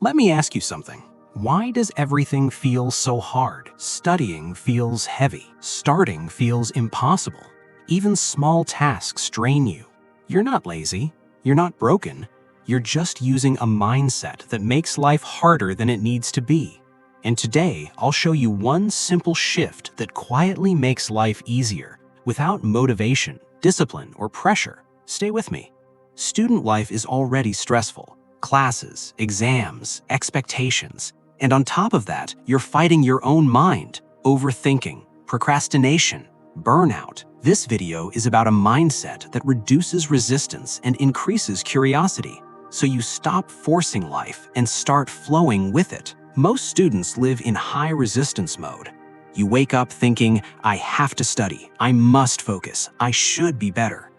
Let me ask you something. Why does everything feel so hard? Studying feels heavy. Starting feels impossible. Even small tasks drain you. You're not lazy. You're not broken. You're just using a mindset that makes life harder than it needs to be. And today, I'll show you one simple shift that quietly makes life easier, without motivation, discipline, or pressure. Stay with me. Student life is already stressful. Classes, exams, expectations. And on top of that, you're fighting your own mind, overthinking, procrastination, burnout. This video is about a mindset that reduces resistance and increases curiosity, so you stop forcing life and start flowing with it. Most students live in high resistance mode. You wake up thinking, I have to study, I must focus, I should be better.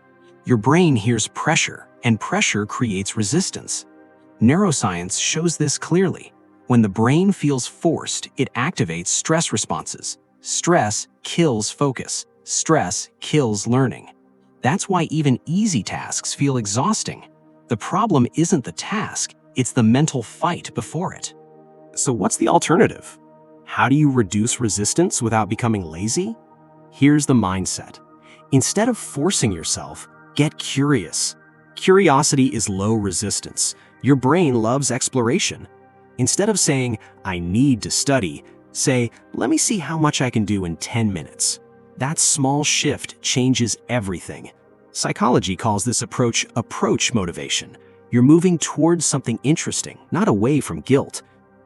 Your brain hears pressure, and pressure creates resistance. Neuroscience shows this clearly. When the brain feels forced, it activates stress responses. Stress kills focus. Stress kills learning. That's why even easy tasks feel exhausting. The problem isn't the task, it's the mental fight before it. So what's the alternative? How do you reduce resistance without becoming lazy? Here's the mindset. Instead of forcing yourself, get curious. Curiosity is low resistance. Your brain loves exploration. Instead of saying, I need to study, say, let me see how much I can do in 10 minutes. That small shift changes everything. Psychology calls this approach motivation. You're moving towards something interesting, not away from guilt.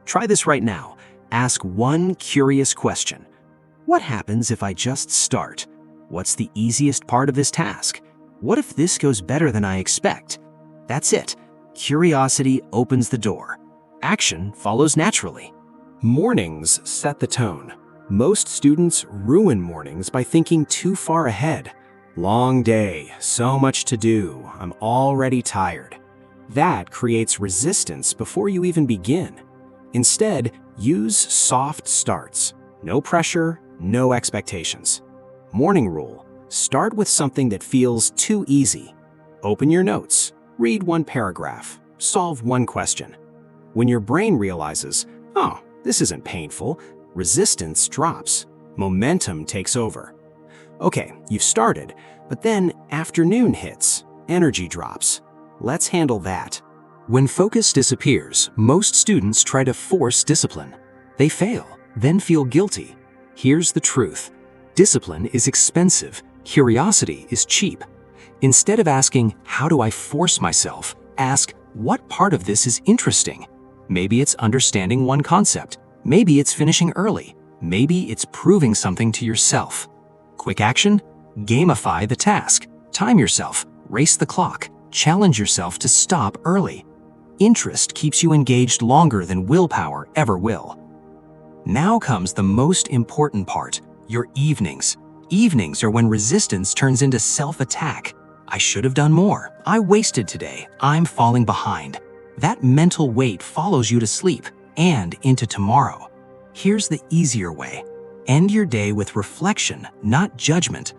Try this right now. Ask one curious question. What happens if I just start? What's the easiest part of this task? What if this goes better than I expect? That's it. Curiosity opens the door. Action follows naturally. Mornings set the tone. Most students ruin mornings by thinking too far ahead. Long day, so much to do, I'm already tired. That creates resistance before you even begin. Instead, use soft starts. No pressure, no expectations. Morning rule: start with something that feels too easy. Open your notes, read one paragraph, solve one question. When your brain realizes, oh, this isn't painful, resistance drops. Momentum takes over. Okay, you've started, but then afternoon hits, energy drops. Let's handle that. When focus disappears, most students try to force discipline. They fail, then feel guilty. Here's the truth. Discipline is expensive. Curiosity is cheap. Instead of asking, how do I force myself? Ask, what part of this is interesting? Maybe it's understanding one concept. Maybe it's finishing early. Maybe it's proving something to yourself. Quick action? Gamify the task. Time yourself. Race the clock. Challenge yourself to stop early. Interest keeps you engaged longer than willpower ever will. Now comes the most important part, your evenings. Evenings are when resistance turns into self-attack. I should have done more. I wasted today. I'm falling behind. That mental weight follows you to sleep and into tomorrow. Here's the easier way. End your day with reflection, not judgment.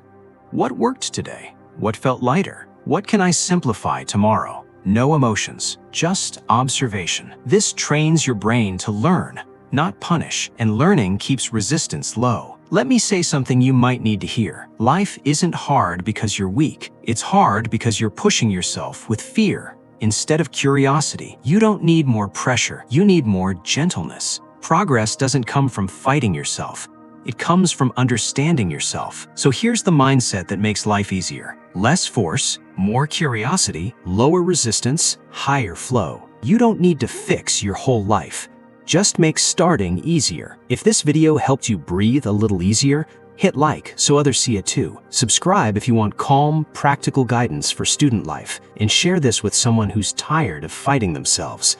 What worked today? What felt lighter? What can I simplify tomorrow? No emotions, just observation. This trains your brain to learn, not punish, and learning keeps resistance low. Let me say something you might need to hear. Life isn't hard because you're weak. It's hard because you're pushing yourself with fear instead of curiosity. You don't need more pressure. You need more gentleness. Progress doesn't come from fighting yourself. It comes from understanding yourself. So here's the mindset that makes life easier. Less force, more curiosity, lower resistance, higher flow. You don't need to fix your whole life. Just make starting easier. If this video helped you breathe a little easier, hit like so others see it too. Subscribe if you want calm, practical guidance for student life, and share this with someone who's tired of fighting themselves.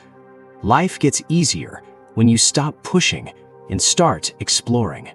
Life gets easier when you stop pushing and start exploring.